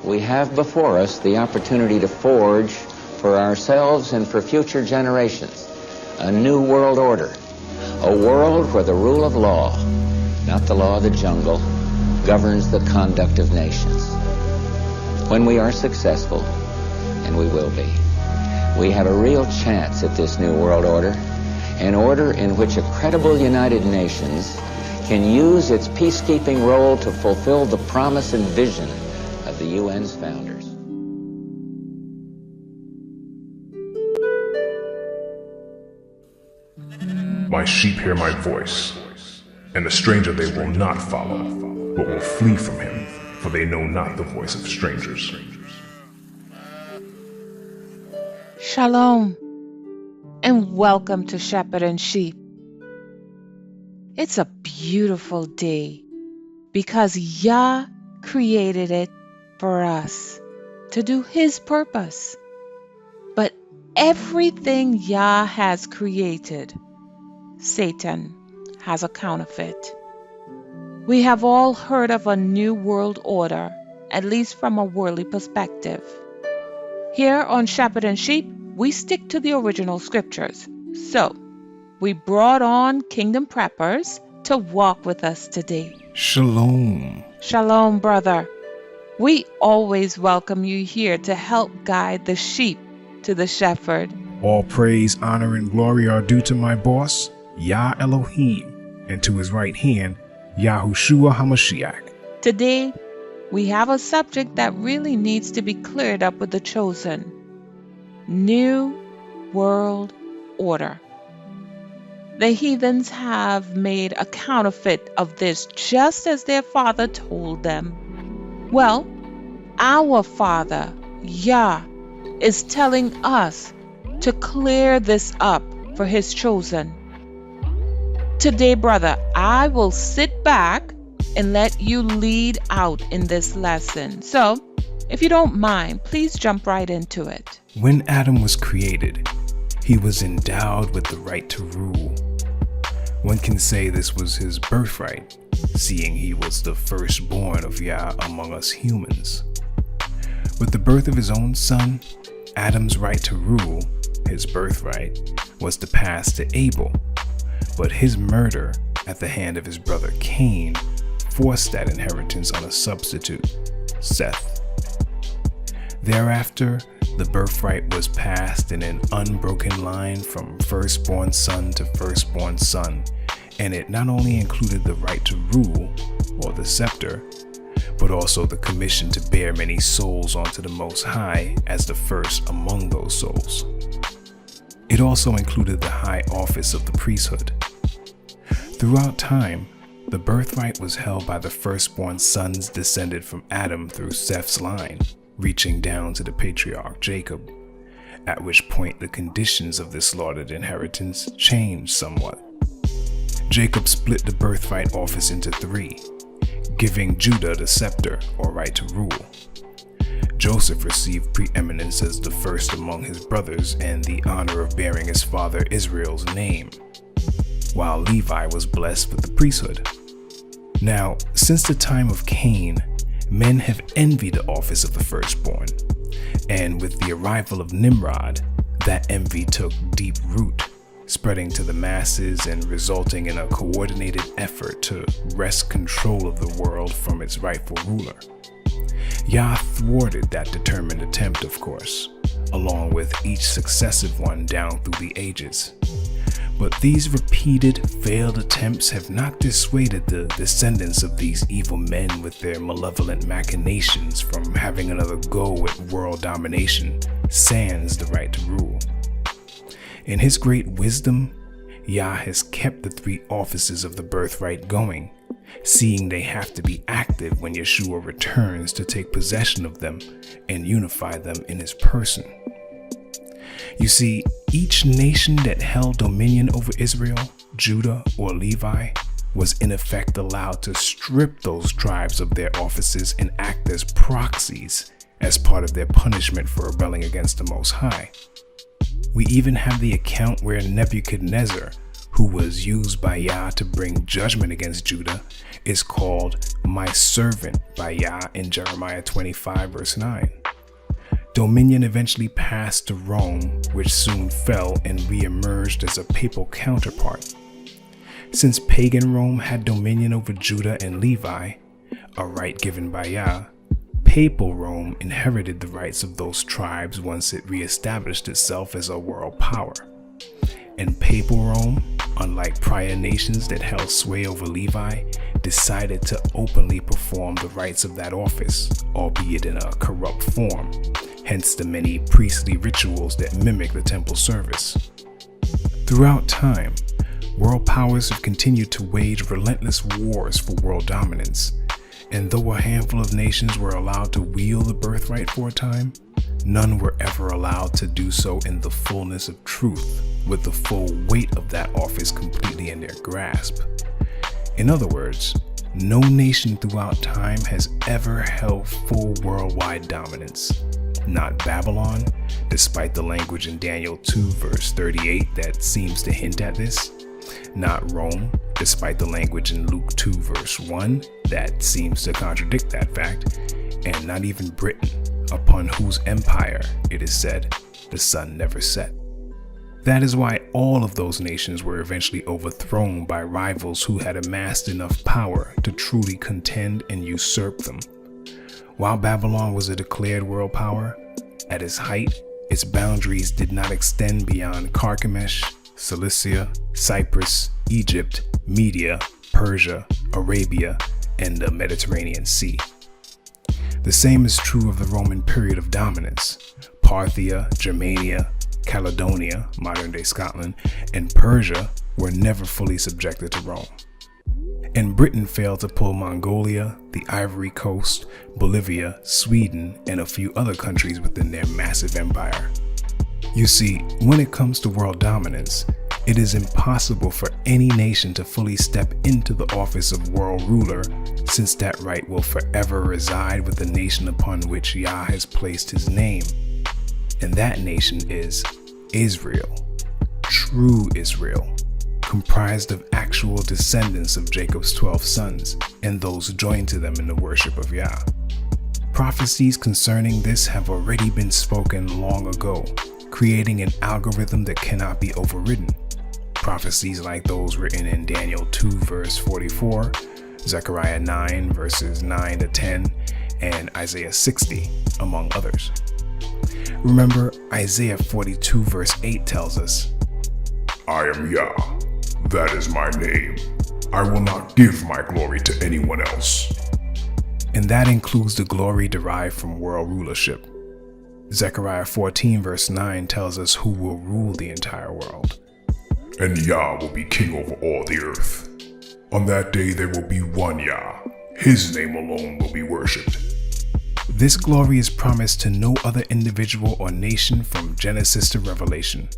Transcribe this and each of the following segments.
We have before us the opportunity to forge for ourselves and for future generations a new world order, a world where the rule of law, not the law of the jungle, governs the conduct of nations. When we are successful, and we will be, we have a real chance at this new world order, an order in which a credible United Nations can use its peacekeeping role to fulfill the promise and vision of the UN's founders. My sheep hear my voice, and the stranger they will not follow, but will flee from him, for they know not the voice of strangers. Shalom, and welcome to Shepherd and Sheep. It's a beautiful day because Yah created it for us to do His purpose. But everything Yah has created, Satan has a counterfeit. We have all heard of a new world order, at least from a worldly perspective. Here on Shepherd and Sheep, we stick to the original scriptures. So, we brought on Kingdom Preppers to walk with us today. Shalom. Shalom, brother. We always welcome you here to help guide the sheep to the shepherd. All praise, honor, and glory are due to my boss, Yah Elohim, and to his right hand, Yahushua Ha Mashiah. Today, we have a subject that really needs to be cleared up with the chosen. New World Order. The heathens have made a counterfeit of this just as their father told them. Well, our Father, Yah, is telling us to clear this up for His chosen. Today, brother, I will sit back and let you lead out in this lesson. So, if you don't mind, please jump right into it. When Adam was created, he was endowed with the right to rule. One can say this was his birthright, seeing he was the firstborn of Yah among us humans. With the birth of his own son, Adam's right to rule, his birthright, was to pass to Abel, but his murder at the hand of his brother Cain forced that inheritance on a substitute, Seth. Thereafter, the birthright was passed in an unbroken line from firstborn son to firstborn son, and it not only included the right to rule, or the scepter, but also the commission to bear many souls onto the Most High as the first among those souls. It also included the high office of the priesthood. Throughout time, the birthright was held by the firstborn sons descended from Adam through Seth's line, reaching down to the patriarch Jacob, at which point the conditions of this slaughtered inheritance changed somewhat. Jacob split the birthright office into three, giving Judah the scepter or right to rule. Joseph received preeminence as the first among his brothers and the honor of bearing his father Israel's name, while Levi was blessed with the priesthood. Now, since the time of Cain, men have envied the office of the firstborn, and with the arrival of Nimrod, that envy took deep root, spreading to the masses and resulting in a coordinated effort to wrest control of the world from its rightful ruler. Yah thwarted that determined attempt, of course, along with each successive one down through the ages. But these repeated failed attempts have not dissuaded the descendants of these evil men with their malevolent machinations from having another go at world domination, sans the right to rule. In his great wisdom, Yah has kept the three offices of the birthright going, seeing they have to be active when Yeshua returns to take possession of them and unify them in his person. You see, each nation that held dominion over Israel, Judah, or Levi, was in effect allowed to strip those tribes of their offices and act as proxies as part of their punishment for rebelling against the Most High. We even have the account where Nebuchadnezzar, who was used by Yah to bring judgment against Judah, is called my servant by Yah in Jeremiah 25 verse 9. Dominion eventually passed to Rome, which soon fell and re-emerged as a papal counterpart. Since pagan Rome had dominion over Judah and Levi, a right given by Yah, papal Rome inherited the rights of those tribes once it re-established itself as a world power. And papal Rome, unlike prior nations that held sway over Levi, decided to openly perform the rites of that office, albeit in a corrupt form, hence the many priestly rituals that mimic the temple service. Throughout time, world powers have continued to wage relentless wars for world dominance, and though a handful of nations were allowed to wield the birthright for a time, none were ever allowed to do so in the fullness of truth, with the full weight of that office completely in their grasp. In other words, no nation throughout time has ever held full worldwide dominance. Not Babylon, despite the language in Daniel 2 verse 38 that seems to hint at this. Not Rome, despite the language in Luke 2 verse 1 that seems to contradict that fact. And not even Britain, upon whose empire, it is said, the sun never set. That is why all of those nations were eventually overthrown by rivals who had amassed enough power to truly contend and usurp them. While Babylon was a declared world power, at its height, its boundaries did not extend beyond Carchemish, Cilicia, Cyprus, Egypt, Media, Persia, Arabia, and the Mediterranean Sea. The same is true of the Roman period of dominance. Parthia, Germania, Caledonia, modern-day Scotland, and Persia were never fully subjected to Rome. And Britain failed to pull Mongolia, the Ivory Coast, Bolivia, Sweden, and a few other countries within their massive empire. You see, when it comes to world dominance, it is impossible for any nation to fully step into the office of world ruler, since that right will forever reside with the nation upon which Yah has placed his name. And that nation is Israel, true Israel, comprised of actual descendants of Jacob's 12 sons and those joined to them in the worship of Yah. Prophecies concerning this have already been spoken long ago, creating an algorithm that cannot be overridden. Prophecies like those written in Daniel 2 verse 44, Zechariah 9 verses 9 to 10, and Isaiah 60, among others. Remember, Isaiah 42 verse 8 tells us, I am Yah, that is my name. I will not give my glory to anyone else. And that includes the glory derived from world rulership. Zechariah 14 verse 9 tells us who will rule the entire world. And Yah will be king over all the earth. On that day there will be one Yah. His name alone will be worshipped. This glory is promised to no other individual or nation from Genesis to Revelation.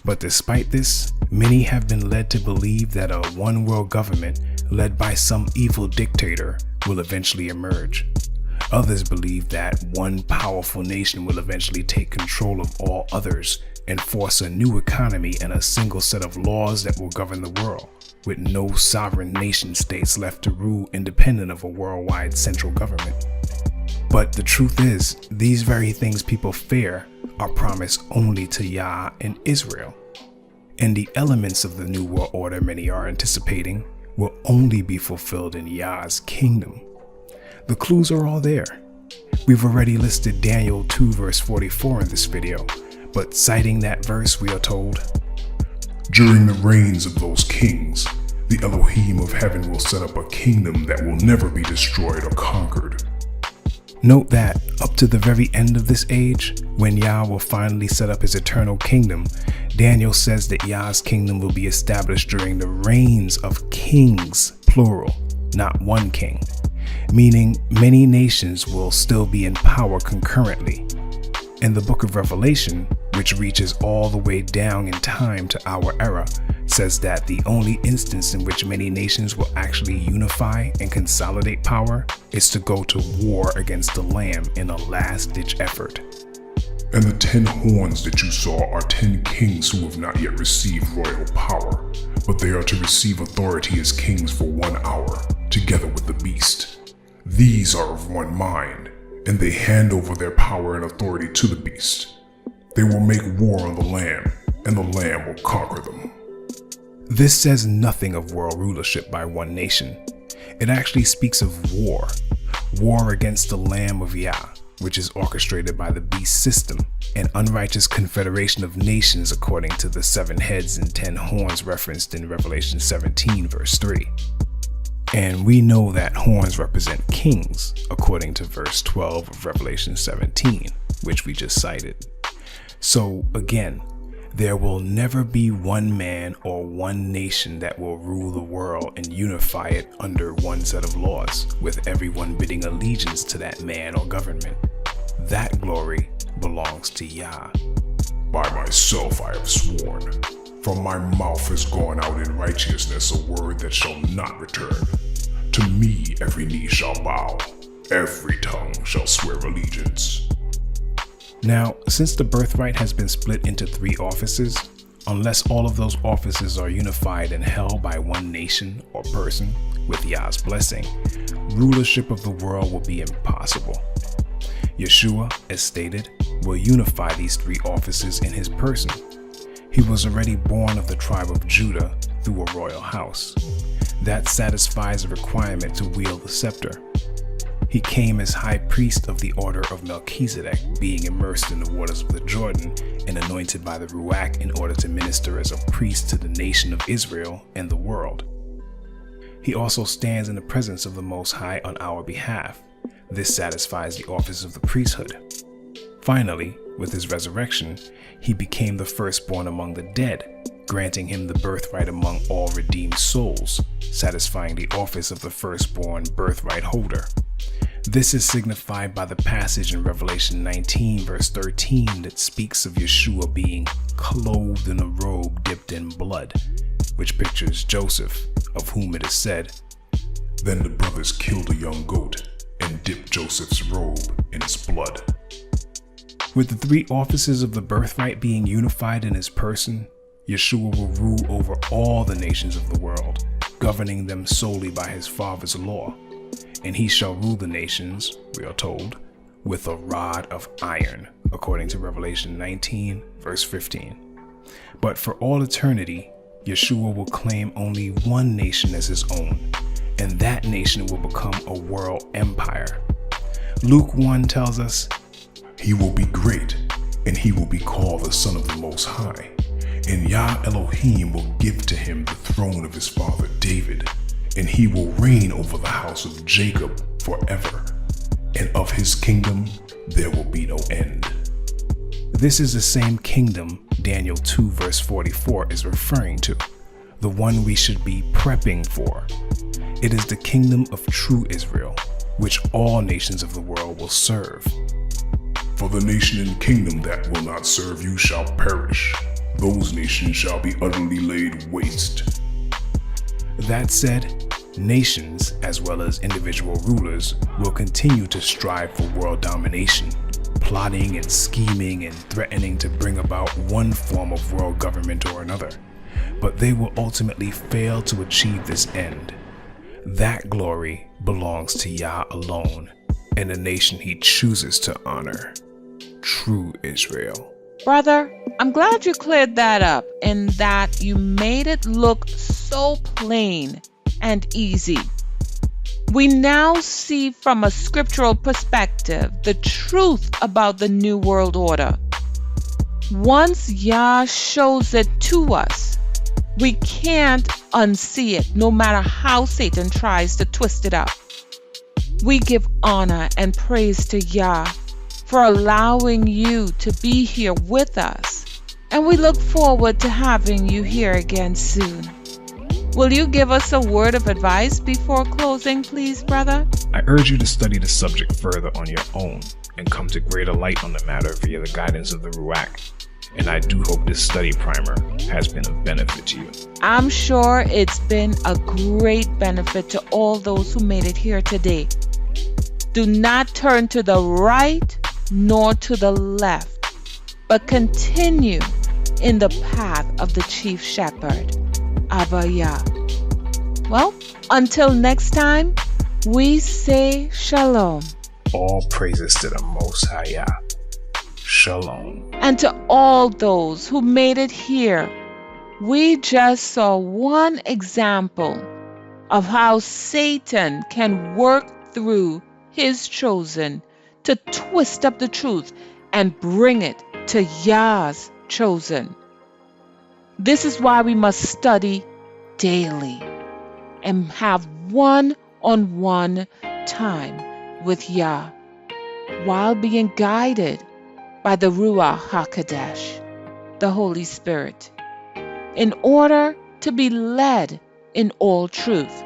But despite this, many have been led to believe that a one world government led by some evil dictator will eventually emerge. Others believe that one powerful nation will eventually take control of all others and force a new economy and a single set of laws that will govern the world, with no sovereign nation states left to rule independent of a worldwide central government. But the truth is, these very things people fear are promised only to Yah and Israel. And the elements of the new world order many are anticipating will only be fulfilled in Yah's kingdom. The clues are all there. We've already listed Daniel 2 verse 44 in this video, but citing that verse we are told, During the reigns of those kings, the Elohim of heaven will set up a kingdom that will never be destroyed or conquered. Note that up to the very end of this age, when Yah will finally set up his eternal kingdom, Daniel says that Yah's kingdom will be established during the reigns of kings, plural, not one king, meaning many nations will still be in power concurrently. And the book of Revelation, which reaches all the way down in time to our era, says that the only instance in which many nations will actually unify and consolidate power is to go to war against the Lamb in a last-ditch effort. And the 10 horns that you saw are 10 kings who have not yet received royal power, but they are to receive authority as kings for 1 hour, together with the beast. These are of one mind, and they hand over their power and authority to the beast. They will make war on the Lamb, and the Lamb will conquer them. This says nothing of world rulership by one nation. It actually speaks of war. War against the Lamb of Yah, which is orchestrated by the beast system, an unrighteous confederation of nations according to the 7 heads and 10 horns referenced in Revelation 17 verse 3. And we know that horns represent kings according to verse 12 of Revelation 17, which we just cited. So again, there will never be one man or one nation that will rule the world and unify it under one set of laws, with everyone bidding allegiance to that man or government. That glory belongs to Yah. By myself I have sworn. From my mouth has gone out in righteousness a word that shall not return. To me every knee shall bow, every tongue shall swear allegiance. Now, since the birthright has been split into 3 offices, unless all of those offices are unified and held by one nation or person with Yah's blessing, rulership of the world will be impossible. Yeshua, as stated, will unify these 3 offices in his person. He was already born of the tribe of Judah through a royal house. That satisfies a requirement to wield the scepter. He came as high priest of the order of Melchizedek, being immersed in the waters of the Jordan and anointed by the Ruach in order to minister as a priest to the nation of Israel and the world. He also stands in the presence of the Most High on our behalf. This satisfies the office of the priesthood. Finally, with his resurrection, he became the firstborn among the dead, granting him the birthright among all redeemed souls, satisfying the office of the firstborn birthright holder. This is signified by the passage in Revelation 19 verse 13 that speaks of Yeshua being clothed in a robe dipped in blood, which pictures Joseph, of whom it is said, Then the brothers killed a young goat and dipped Joseph's robe in its blood. With the 3 offices of the birthright being unified in his person, Yeshua will rule over all the nations of the world, governing them solely by his Father's law. And he shall rule the nations, we are told, with a rod of iron, according to Revelation 19, verse 15. But for all eternity, Yeshua will claim only one nation as his own, and that nation will become a world empire. Luke 1 tells us, He will be great, and he will be called the Son of the Most High, and Yah Elohim will give to him the throne of his father David, and he will reign over the house of Jacob forever, and of his kingdom there will be no end. This is the same kingdom Daniel 2 verse 44 is referring to, the one we should be prepping for. It is the kingdom of true Israel, which all nations of the world will serve. For the nation and kingdom that will not serve you shall perish. Those nations shall be utterly laid waste. That said, nations, as well as individual rulers, will continue to strive for world domination, plotting and scheming and threatening to bring about one form of world government or another. But they will ultimately fail to achieve this end. That glory belongs to Yah alone, and the nation he chooses to honor, true Israel. Brother, I'm glad you cleared that up and that you made it look so plain and easy. We now see from a scriptural perspective the truth about the New World Order. Once Yah shows it to us, we can't unsee it, no matter how Satan tries to twist it up. We give honor and praise to Yah for allowing you to be here with us, and we look forward to having you here again soon. Will you give us a word of advice before closing, please, brother? I urge you to study the subject further on your own and come to greater light on the matter via the guidance of the Ruach. And I do hope this study primer has been of benefit to you. I'm sure it's been a great benefit to all those who made it here today. Do not turn to the right nor to the left, but continue in the path of the Chief Shepherd, ABBA YAH. Well, until next time, we say Shalom. All praises to the Mosheh. Shalom. And to all those who made it here, we just saw one example of how Satan can work through his chosen to twist up the truth and bring it to Yah's chosen. This is why we must study daily and have one-on-one time with Yah while being guided by the Ruach HaKodesh, the Holy Spirit, in order to be led in all truth.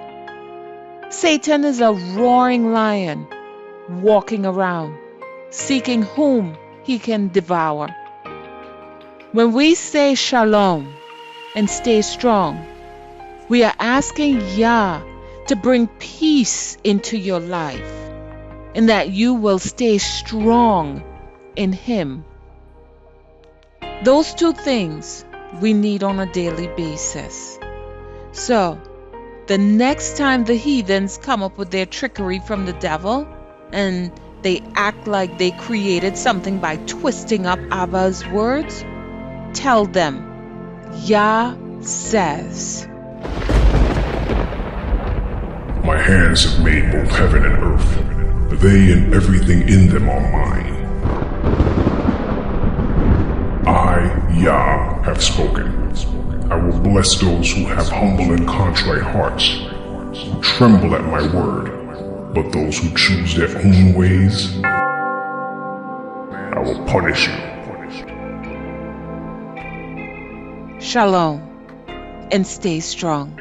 Satan is a roaring lion walking around, seeking whom he can devour. When we say Shalom and stay strong, we are asking Yah to bring peace into your life, and that you will stay strong in Him. Those two things we need on a daily basis. So, the next time the heathens come up with their trickery from the devil, and they act like they created something by twisting up Abba's words, tell them, Yah says, My hands have made both heaven and earth. They and everything in them are mine. I, Yah, have spoken. I will bless those who have humble and contrite hearts, who tremble at my word. But those who choose their own ways, I will punish you. Shalom, and stay strong.